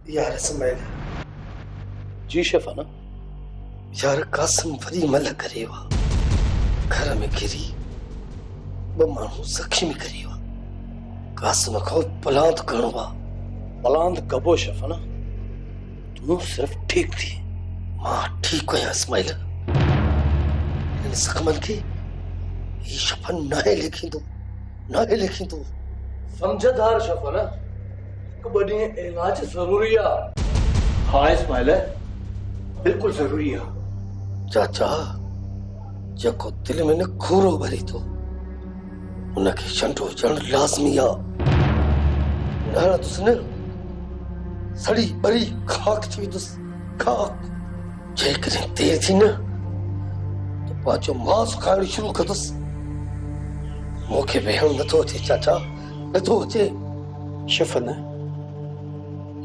यार इस्माइल जी शफाना। यार कासिम वरी मल करे वा घर में गिरी ब माण्हू ज़ख़्मी करे वा कासिम को पलांद करणो वा पलांद कबो शफाना तू सिर्फ ठीक थी। मां ठीक आहियां इस्माइल इन ज़ख़्मनि खे ही शफन नाहे लिखींदो समझदार शफाना कबड्डी इलाज जरूरी है। हाँ इस्माइल बिल्कुल जरूरी है। चाचा जेको दिल में न खूरो भरे थो उनखे शंडो हुजण लाज़मी आहे। न तुस न सड़ी बड़ी खाक थी वेंदुसि खाक। जेकॾहिं देरि थी न त पंहिंजो मांस खाइण शुरू कंदुसि। मूंखे वेहणु नथो अचे चाचा नथो अचे। शफन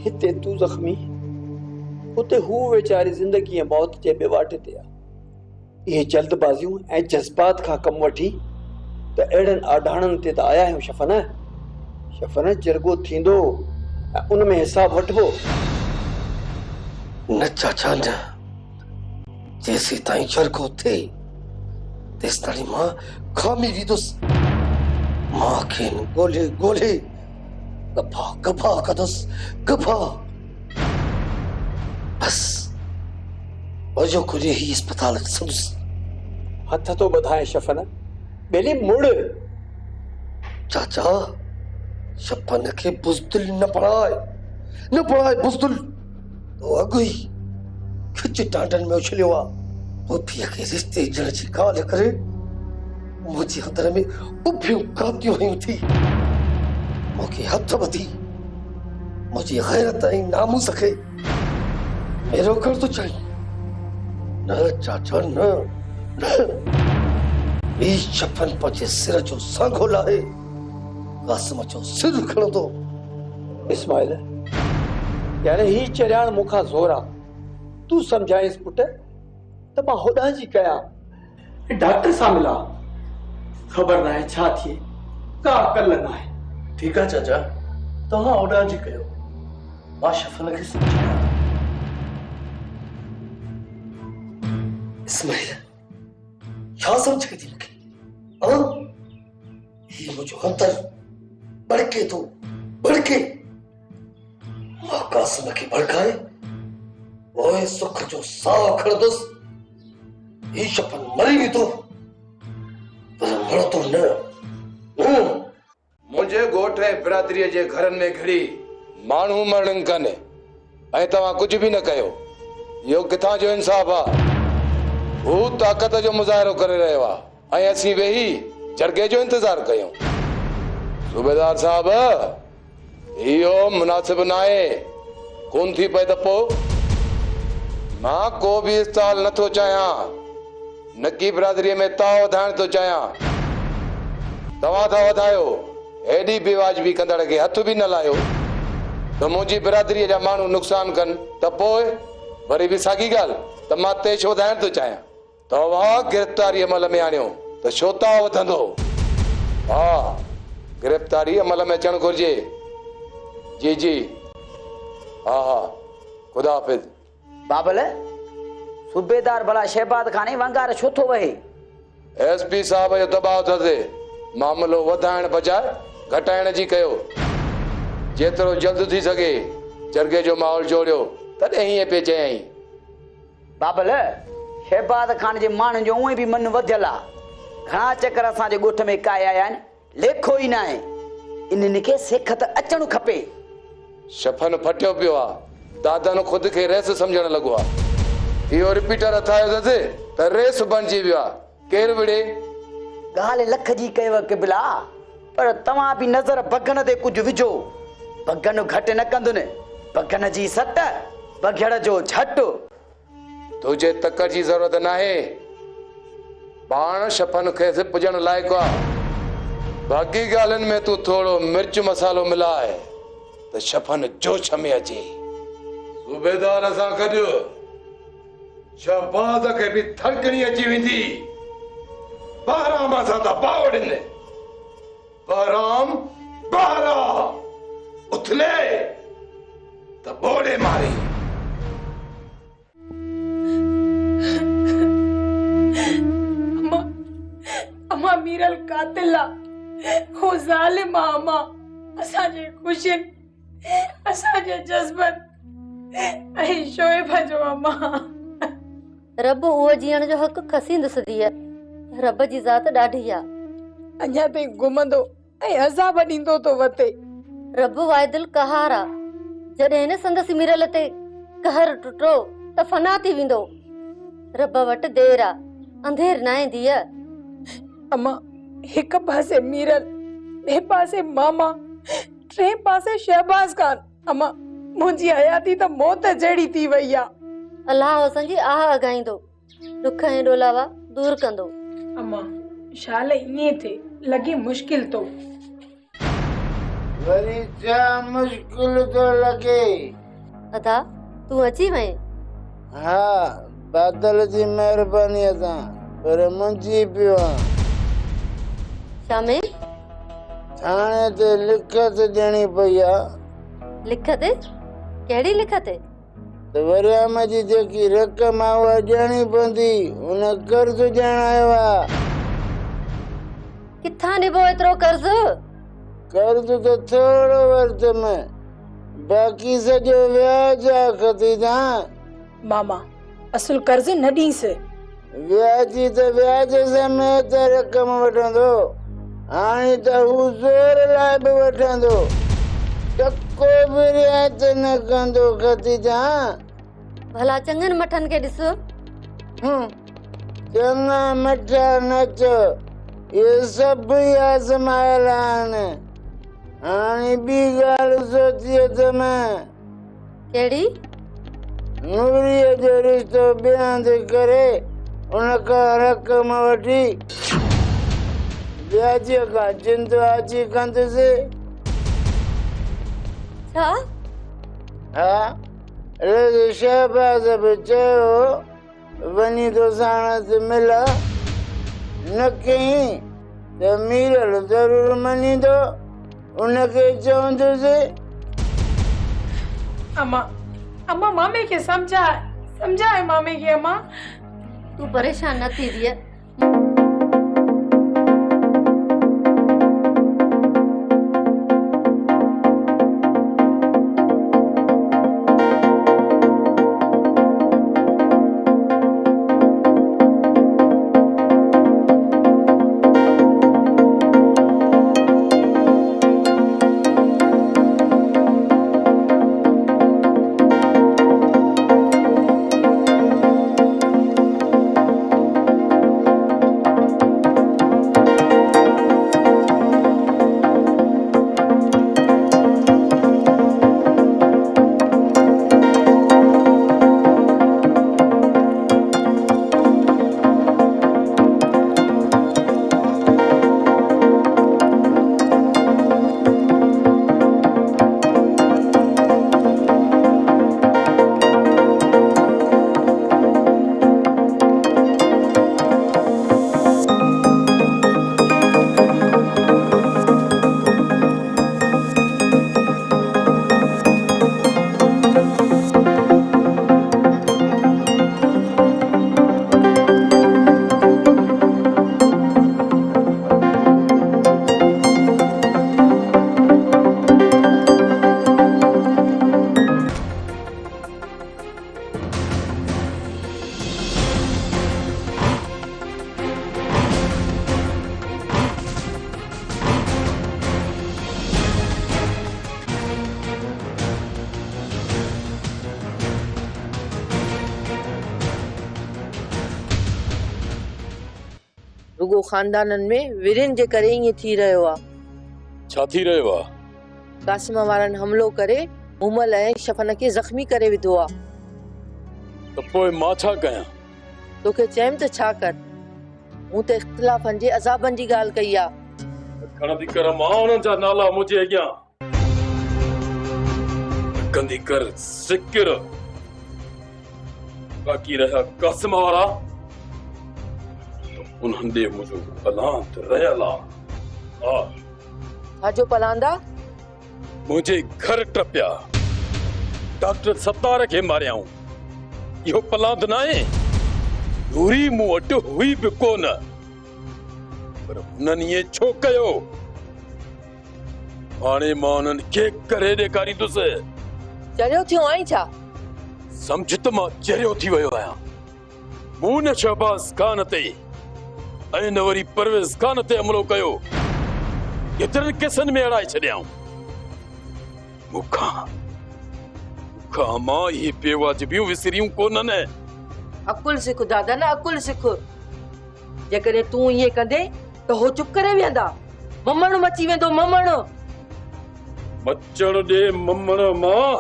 हिते तू ज़ख़्मी उते हू वेचारी ज़िंदगी ऐं मौत जे बेवाटे ते आहे। इहे जल्दबाज़ियूं ऐं जज़्बात खां कमु वठी त अहिड़नि आडाणनि ते त आया आहियूं शफन जरगो थींदो ऐं उन में हिसाब वठिबो। न चाचा न जेसीं ताईं जरगो थिए तेसि ताईं मां खामी वींदुसि। मां खे ॻोल्हे गफ़ा कंदुसि गफ़ा। बस वजो खुले ही अस्पताल संदुसि। हथ तो ॿधाए शफन ॿेली मुड़। चाचा शफन खे बुज़दिल न पढ़ाए बुज़दिल तो अॻु ई खिच टांडनि में उछलियो आहे। पुफीअ खे रिश्ते ॾियण जी ॻाल्हि करे मुंहिंजे अंदर में उभियूं कातियूं हयूं थी। मूंखे हथ ॿधी मुंहिंजी गैरत ऐं नामूस खे मेरो कर तो चाहिए। न चाचा न ई शफन पंहिंजे सिर जो सांघो लाहे कासिम जो सिर खणंदो। इस्माइल यार ही चरियाण मूंखां ज़ोर आहे। तू सम्झाइस पुट त मां होॾां जी कयां डॉक्टर सां मिलां। ख़बर नाहे छा थिए का अकल नाहे। ठीक है चाचा तव्हां ओॾां जी कयो मां शफन खे सम्झायां। इस्माइल छा सम्झे थी मूंखे हाँ ही मुंहिंजो अंदर भड़के थो भड़के। मां कासिम खे भड़काए पोइ सुख जो साह खणंदुसि। ही शफन मरी वेंदो पर मरंदो न। मुझे गोठ ऐं बिरादरीअ जे घरनि में घड़ी माण्हू मरणनि कनि ऐं तव्हां कुझु बि न कयो। इहो किथां जो इंसाफ़ आहे? हू ताक़त जो मुज़ाहिरो करे रहियो आहे ऐं असीं वेही जरगे जो इंतज़ारु कयूं। सूबेदार साहब इहो मुनासिब न आहे। कोन थी पए त पोइ मां को बि इस्ताल नथो चाहियां न की बिरादरीअ में ताव वधाइण थो चाहियां। तव्हां था वधायो एॾी बेवाजिबी कंदड़ खे हथ बि न लायो त मुंहिंजी बिरादरीअ जा माण्हू नुक़सान कनि त पोइ वरी बि साॻी ॻाल्हि त मां तेज वधाइण थो चाहियां। तव्हां गिरफ़्तारी अमल में आणियो त छो था वधंदो? हा गिरफ़्तारी अमल में अचणु घुरिजे। जी जी हा ख़ुदा हाफ़िज़। बाबल सूबेदार भला शहबाद खाने वंगार छो थो वहे? एसपी साहब जो दबाव अथसि। मामलो वधाइण बजाए घटाइण जी कयो। जेतिरो जल्द थी सघे जरगे जो माहौल जोड़ियो तॾहिं हीअं पिए चयई। बाबल शहबाद खान जे माण्हुनि जो उहे बि मन वधियल आहे। घणा चकर असांजे ॻोठ में काए आया आहिनि लेखो ई न आहे। इन्हनि खे सेखत अचणु खपे। शफन फटियो पियो आहे। दादन ख़ुदि खे रेस सम्झण लॻो आहे। इहो रिपीटर अथायो अथसि त रेस बणिजी वियो आहे। केरु विड़े? ॻाल्हि लख जी कयव किबला पर तव्हां बि नज़र बगन ते कुझु विझो। बगन घटि न कंदुनि। बगन जी सट बघड़ जो झटि। तुझे तकड़ जी ज़रूरत नाहे। पाण शफन खे पुॼण लाइक़ु आहे। बाक़ी ॻाल्हियुनि में तूं थोरो मिर्च मसालो मिलाए त शफन जोश में अचे। सूबेदार सां गॾु शहबाज़ खे बि थड़कणी अची वेंदी। बहराम सां त बावड़िन बहराम बहरा उथले त बोल कोड़े मारी। अम्मा मीरल कातिल हो ज़ालिम अम्मा असांजे खुशियुनि असांजे जज़्बनि ऐं शोएब जो अम्मा। रब उहो जीअण जो हक़ खसींदुसि धीअ। रब जी ज़ात ॾाढी आहे। अञा ताईं घुमंदो ऐं अज़ाब ॾींदो तो वते। रब वाइदुल कहार आहे। जॾहिं हिन संदसि मीरल ते कहर टुटो त फना थी वेंदो। रब वटि देर आहे, अंधेर नाहे धीअ। अम्मा हिक पासे मीरल, ॿिए पासे मामा, टे पासे शहबाज खान। अम्मा मुंहिंजी हयाती त मौत जहिड़ी थी वई आहे। अलाह असांजी आह अॻाईंदो, दुख ऐं ॾोलावा दूर कंदो। अम्मा शाले ईअं थे लॻे मुश्किल तो। वरी छा मुश्किल तो लगे? अदा तूं अची वएं? हाँ, बादल जी मेहरबानी सां, पर मुंझी पियो आहियां। शामे थाणे ते लिखत ॾियणी पई आहे। लिखत? कहिड़ी लिखत? त वरियाम जी जेकी रक़म आहे उहा ॾियणी पवंदी, उन कर्ज़ ॾियण आयो आहे। किथां ॾिबो एतिरो कर्ज़? कर्ज़ त थोरो वरितमि, बाक़ी सॼो व्याज आहे ख़तीजा। मामा असुल कर्ज़ न ॾींसि। व्याजी त व्याज समेत रक़म वठंदो, हाणे त हू ज़ोर लाइ बि वठंदो। टको बि रियायत न कंदो ख़तीजा। भला चङनि मठनि खे ॾिस। चङा मठा नच, इहे सभु ई आज़मायल आहिनि। हाणे ॿी ॻाल्हि सोची अथमि। कहिड़ी? नूरीअ जो रिश्तो बयान करे उन खां रक़म वठी व्याज खां जिंदबाजी कंदुसि। छा? हा, शहबाज़ बि चयो वञी तो साण ते मिल। न कई त मीरल ज़रूर मञींदो, उनखे चवंदुसि। अम्मा अम्मा मामे के समझाए मामे के। अम्मा तूं परेशान न थी धीअ। रुगो खानदाननि में विरिन जे करे ईअं थी रहियो आहे। छा थी रहियो आहे? कासिम वारनि हमलो करे मुमल ऐं शफन खे ज़ख्मी करे विधो आहे। त पोइ मां छा कयां? तोखे चयमि त छा कर। मूं त इख़्तिलाफ़नि जे अज़ाबनि जी ॻाल्हि कई आहे। खणंदी कर मां उन्हनि जा नाला मुंहिंजे अॻियां कंदी कर ज़िक्र। बाक़ी रहिया कासिम वारा, उन्हनि ॾे मुंहिंजो पलांत रहियल आहे। छाजो पलांदा? मुंहिंजे घर टपिया, डॉक्टर सत्तार के मारियाऊं यो पलांद नाए दूरी मूं वटि हुई भी कोन पर उन्हनि ये छो कयो हाणे मां उन्हनि खे करे ॾेखारींदुसि चरियो थियो आई छा समझ त मां चरियो थी वियो आहियां मूं न शहबाज़ खान ते ऐं न वरी परवेज़ खान ते हमलो कयो केतिरनि केसनि में अड़ाए छॾियाऊं मूंखां मां इहे बेवाजिबियूं विसरियूं कोन्हनि अकुल सिख दादा न अकुल सिख जेकॾहिं तूं ईअं कंदे त हो चुप करे वेंदा ममण मची वेंदो ममण मचण ॾे ममण मां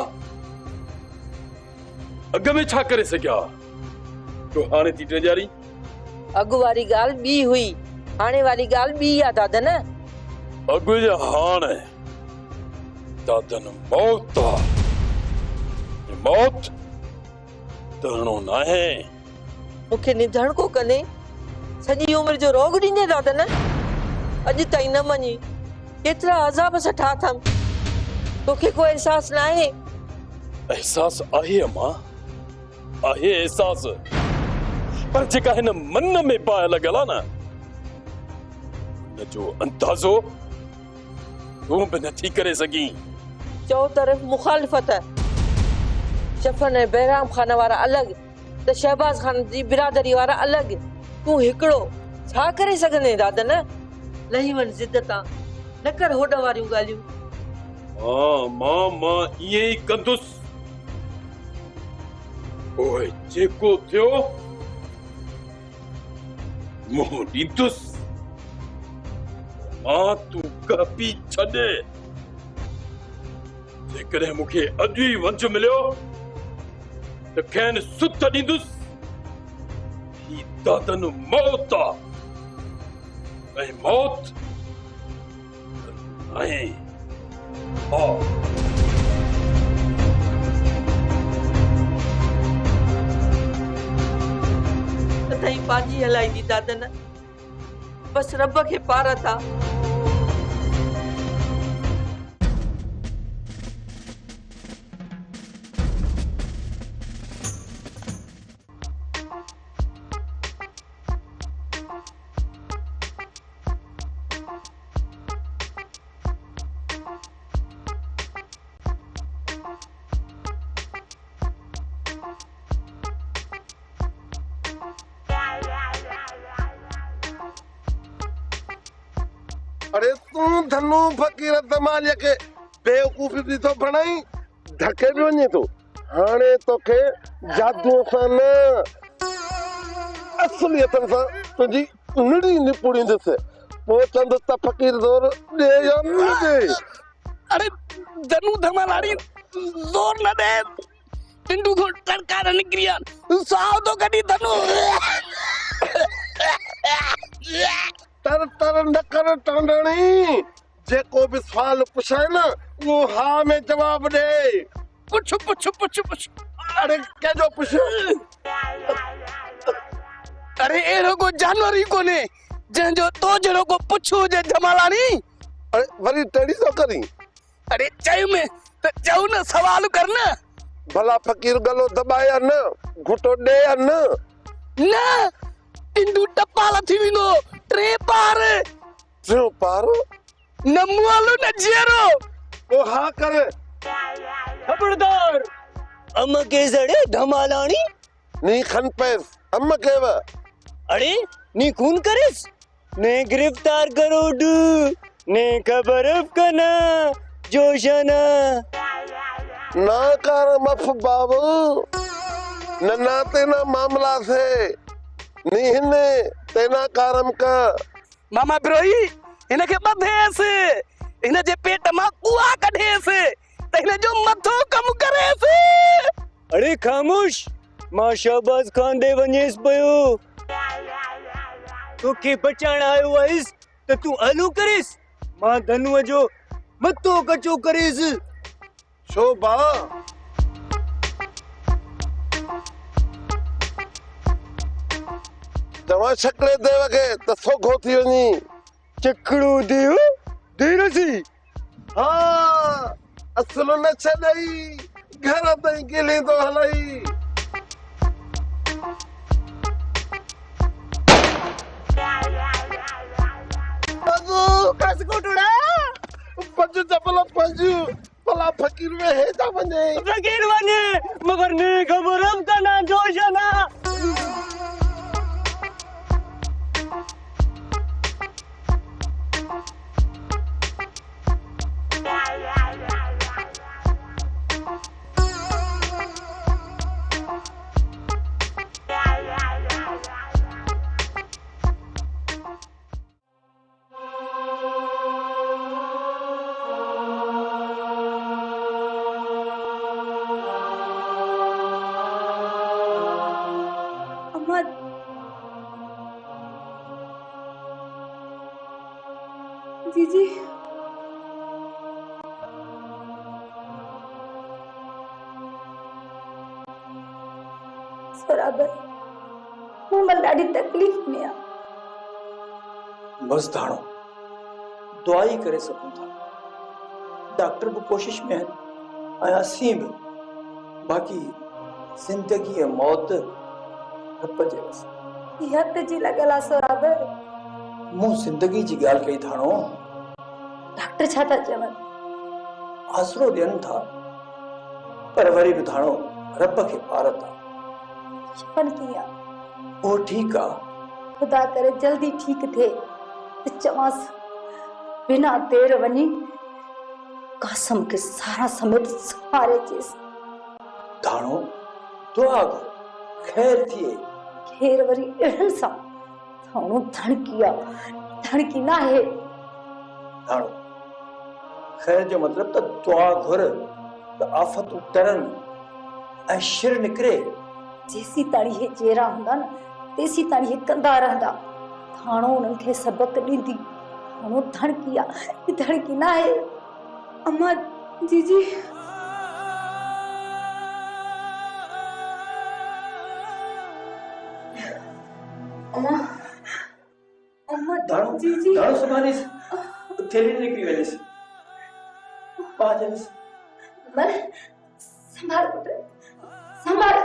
अॻ में छा करे सघिया तो हाणे थी टेजारी अॻु वारी ॻाल्हि ॿी हुई हाणे वारी ॻाल्हि ॿी आहे दादा न अॻु जा हाणे दादन मौत आहे मौत तरणो न आहे मूंखे निधण को कने सॼी उमिरि जो रोग ॾींदे दादा न अॼु ताईं न मञी केतिरा अज़ाब सठा अथम तोखे को एहसास न आहे एहसास आहे अम्मा आहे एहसास पर जेका हिन मन में पाए लॻल आहे न हुन जो अंदाज़ो तूं बि नथी करे सघीं चओ तरफ़ मुखालिफ़त शफन ऐं बहराम खान वारा अलॻि त शहबाज़ खान जी बिरादरी वारा अलॻि तूं हिकिड़ो छा करे सघंदे दादा न लही वञ ज़िद तां न कर होॾ वारियूं ॻाल्हियूं मां ईअं ई कंदुसि ओए जेको थियो मुंहुं ॾींदुसि मां तूं कापी छॾे जेकॾहिं मूंखे अॼु ई वंश मिलियो त खेनि सुत ॾींदुसि ही दादन मौत आहे ऐं मौत आहे तई पाजी हलाईंदी दादन बस रब खे पार था अरे तू धनु फकीर तमालिया के बेवकूफी थी तो बणाई धके भी वञे तो हाणे तोखे जादू सां न असलियतन सां तुंहिंजी निड़ी निपुड़ींदुसि पोइ चंदुसि त फकीर ज़ोर ॾे या न ॾे अरे धनु धमालाड़ी जोर न दे टिंडू को टड़का निकरी साव तो कडी धनु तर तर न कर टांडणी जेको भी सवाल पुछाए न वो हाँ में जवाब दे पुछ पुछ पुछ पुछ अरे क्या जो पुछ अरे एरो को जानवर ही कोने जंजो तो जड़ो को पुछो जे धमालानी अरे वरी टेढ़ी सो करी अरे चाय में तो जाऊ ना सवाल करना भला फकीर गलो दबाया न घुटो दे या न ना टिंडू टपाला थी विनो ट्रे पार नमुआलो न जेरो ओ हाँ करे खबरदार अम्मा के जड़े धमालानी नी खन पैस अम्मा केवा अरे नी खून करिस ने गिरफ्तार करो डू ने खबर कना जोशना ना कर मफ बाबू नन्ना तेना मामला से निहने तेना कारम का मामा ब्रोई इनके बधेस इन जे पेट मां कुआ कढेस त इन जो मथो कम करेस अरे खामोश मां शहबाज खान दे वनेस पयो तो के बचाण आयो आइस त तू हलू करिस मां धनुअ जो मथो कचो करिस शोभा तवा छकड़े देव के त सोखो थी वनी चकड़ो देव देरसी हाँ असलो न छदई घर ताईं किली तो हलाई। बाबू कस कोटड़ा पंजू चपला पंजू भला फकीर में है जा वने फकीर वने मगर ने खबर हम का ना जोशना। जीजी बराबर हूँ मैं ॾाढी तकलीफ़ में आ। बस दाणो दुआ ही करे सकूं था। डॉक्टर भी कोशिश में है ऐं असीं भी। बाकी जिंदगी ऐं मौत रब जे वस। इहा त जी लॻल आहे सराबर। मूं जिंदगी जी ॻाल्हि कई थाणो। डॉक्टर छा था चवनि? आसरो ॾियनि था पर वरी बि थाणो रब खे पार था। शफन कीअं? वो ठीक आहे। खुदा करे जल्दी ठीक थे त चवांसि बिना देर वञी कासम के सारा समेत सहारे चेस। थाणो दुआ खैर थिए। खैर वरी अहिड़नि सां थाणो धणकी ना है। थाणो खैर जो मतलब त दुआ घुर त आफ़तूं टरनि ऐं शिर निकिरे। जेसी ताणी हे चेरा हूंदा न तेसी ताणी हे कंदा रहंदा। थाणो उन्हनि खे सबक ॾींदी। थाणो धणकी ना आहे। अम्मा जीजी अम्मा जीजी दाणो सुभाणे थैली निकिरी वेंदसि। पाजस मर संभाल पुत्र संभाल।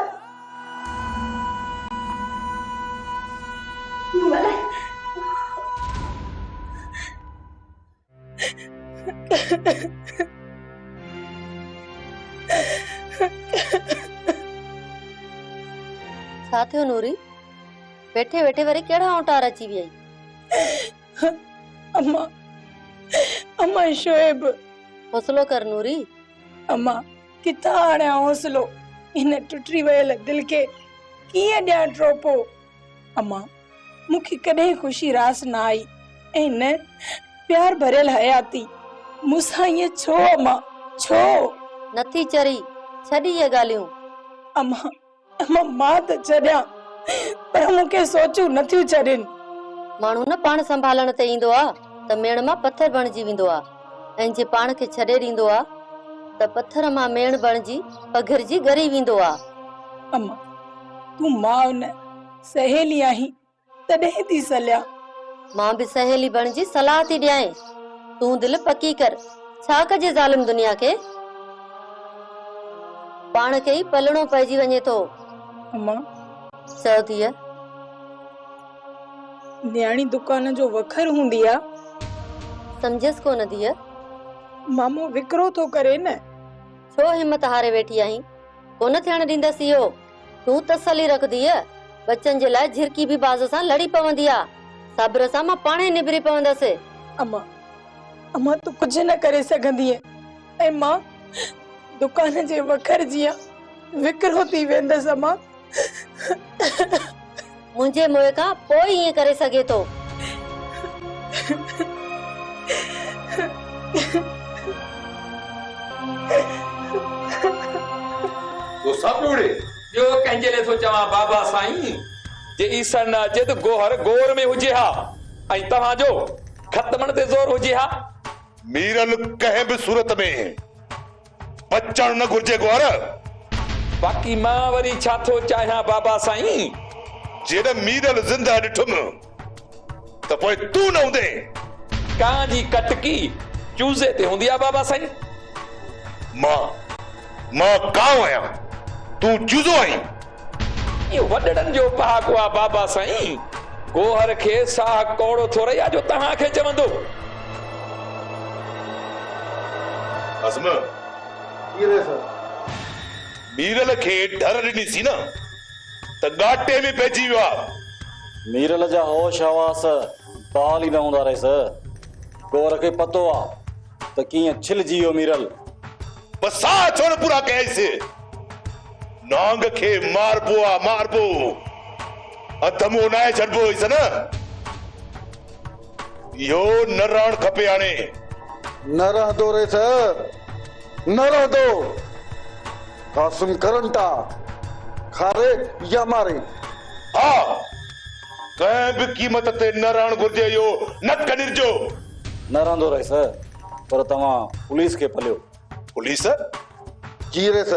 मर छा थियो नूरी? बैठे बैठे वरी केड़ा औंटार अची वई? अम्मा शोएब हौसलो कर नूरी। अम्मा किथा हाणे हौसलो इन टुटी वयल दिल के कीअं ॾियां ट्रोपो। अम्मा मूंखे कॾहिं खुशी रास न आई ऐं न प्यार भरियल हयाती मूंसां ईअं छो? अम्मा छो नथी चरी? छॾी इहे ॻाल्हियूं। अम्मा मां त छॾियां पर मूंखे सोचूं नथियूं छॾनि। माण्हू न पाण संभालण ते ईंदो आ त मेण मां पत्थर बणिजी वेंदो आ ऐं जे पाण खे छॾे ॾींदो आ त पत्थर मां मेण बणिजी पघिरजी ॻरी वेंदो आ। अम्मा तूं मां न सहेली आहीं तॾहिं थी सलिया। मां भी सहेली बणिजी सलाह थी ॾियां। तूं दिल पकी कर। छा कजे ज़ालिम दुनिया के? पाण खे ई पलणो पइजी वञे थो। अम्मा चओ धीअ। न्याणी दुकान जो वखर हूंदी आ। समझस कोन धीअ। मामो विकरो तो करे न। छो हिम्मत हारे वेठी आहीं? कोन थियण ॾींदसि इहो। तूं तसली रख धीअ। बच्चन जे लाइ झिरकी भी बाज़ सां लड़ी पवंदी आ। सब्र सां मां पाणे निबरी पवंदसि। अम्मा तू कुछ न करे सघंदी ऐं मां दुकान जे वखर जिया विकरो थी वेंदसि। अम्मा मुंहिंजे मुंह खां पोइ ईअं करे सघे थो। तो सब उड़े जो कंजले तो चवा बाबा साईं जे ईसर न अचे तो गोहर गोर में हुजे हा ऐं तव्हां जो खत्मन ते जोर हुजे हा। मीरल कंहिं भी सूरत में बचण न घुर्जे गोहर। बाकी मां वरी छा थो चाहियां बाबा साईं? जेॾे मीरल जिंदा ॾिठुम त पोइ तू न हूंदे। कां जी कटकी चूज़े ते हूंदी आहे बाबा साईं। मां मां काव आहियां, तूं चूज़ो आहीं। ये वडड़न जो पहाको आ बाबा साईं। गोहर खे साह कोड़ो थो रही जो तहां खे चवंदो। असम मीरल खे डर ॾिनीसी न त गाटे में पइजी वियो आहे। मीरल जा होश हवास बहाल ही न हूंदा रहिस। गोर खे पतो आहे त कीअं छिलजी वियो मीरल। बस साह छो न पूरा कयसि। नांग खे मारबो आहे, मारबो अधमो नाए छॾिबो हुइसि न। इहो न रहण खपे। हाणे न रहंदो रेस, न रहंदो। कासिम करंटा खारे या मारे। हा, कंहिं बि क़ीमत ते न रहण घुर्जे। इहो न कनिरजो। न रहंदो रहिस, पर तव्हां पुलिस खे पलियो। पुलिस? जी रेस,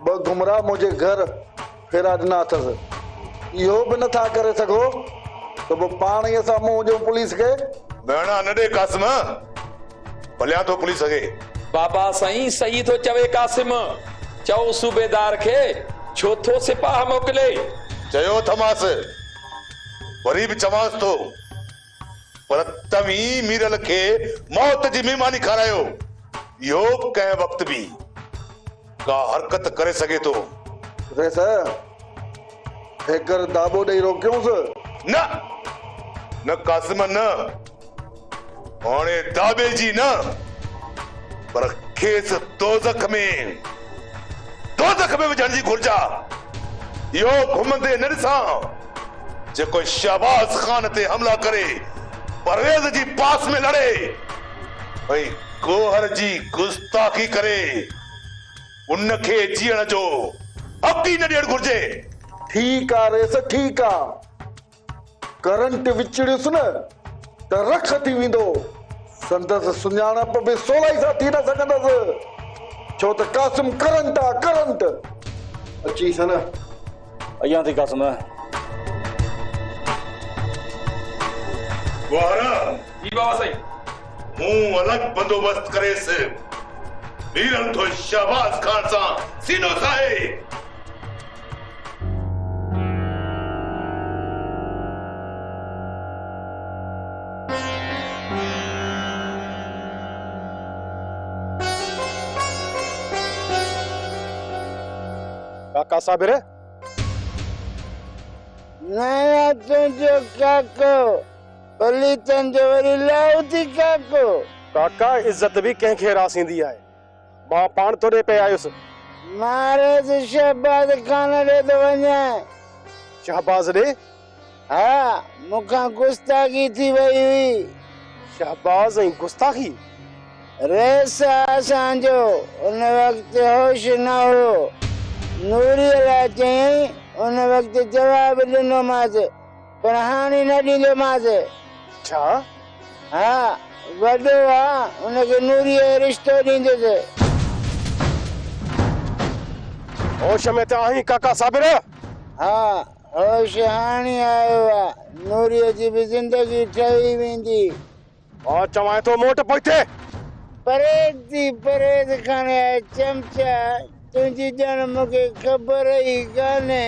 ब गुमराह मुझे घर फेरा ॾिना अथसि। इहो बि नथा करे सघो त पोइ पाण ई असां मुंहुं ॾियूं पुलिस खे। बहणा न ॾे कासिम, भलिया थो पुलिस अॻे। बाबा साईं सही थो चवे कासिम। चओ सूबेदार खे छो थो सिपाह मोकिले। चयो थमास, वरी बि चवांसि थो, पर तव्हीं मीरल खे मौत जी महिमानी खारायो। इहो कंहिं वक़्त बि का हरकत करे सघे थो। रेस, हेकर दाबो ॾेई रोकियोसि। न कासिम न, हाणे दाबे जी न, पर खेस दोज़ख में विझण जी घुर्ज आहे। इहो घुमंदे न ॾिसां जेको शहबाज खान ते हमला करे परवेज़ जी पास में लड़े ऐं गोहर जी गुस्ताखी करे उनखे जीअण जो हक़ ई न ॾियण घुर्जे। ठीकु आहे रेस, ठीकु आहे। करंट विचड़ियुसि न त रख थी वेंदो। संदसि सुञाणप बि सवलाई सां थी न सघंदसि, छो त कासिम करंट आहे, करंट। अची सन अयां थी कासिम। वारा जी बाबा साईं। हूं अलॻि बंदोबस्त करेसि। मीरल थो शहबाज खान सां सीनो साहे। काका साबिर नया तुझो काको पलीतन जो वरी लाउ थी काको। काका इज्जत भी कंहिंखे रास ईंदी आहे। मां पाण तोड़े पे आयुसि। मारे से शहबाज खान ॾे थो वञा। शहबाज ॾे? हा, मूंखां गुस्ताखी थी वई हुई। शहबाज ऐं गुस्ताखी? रेस असांजो उन वक़्त होश न हो। नूरीअ लाइ चयईं, उन वक़्त जवाब ॾिनोमांसि, पर हाणे न ॾींदोमांसि। छा? हा, वॾो आहे, उनखे नूरीअ जो रिश्तो ॾींदुसि। होश में त आहीं काका साबिर? हा, होश हाणे आयो आहे। नूरीअ जी बि ज़िंदगी ठही वेंदी। मां चवां थो मोट पहुते। परेज़ खाने चमचा, तुंहिंजी ॼण मूंखे ख़बर ई कान्हे।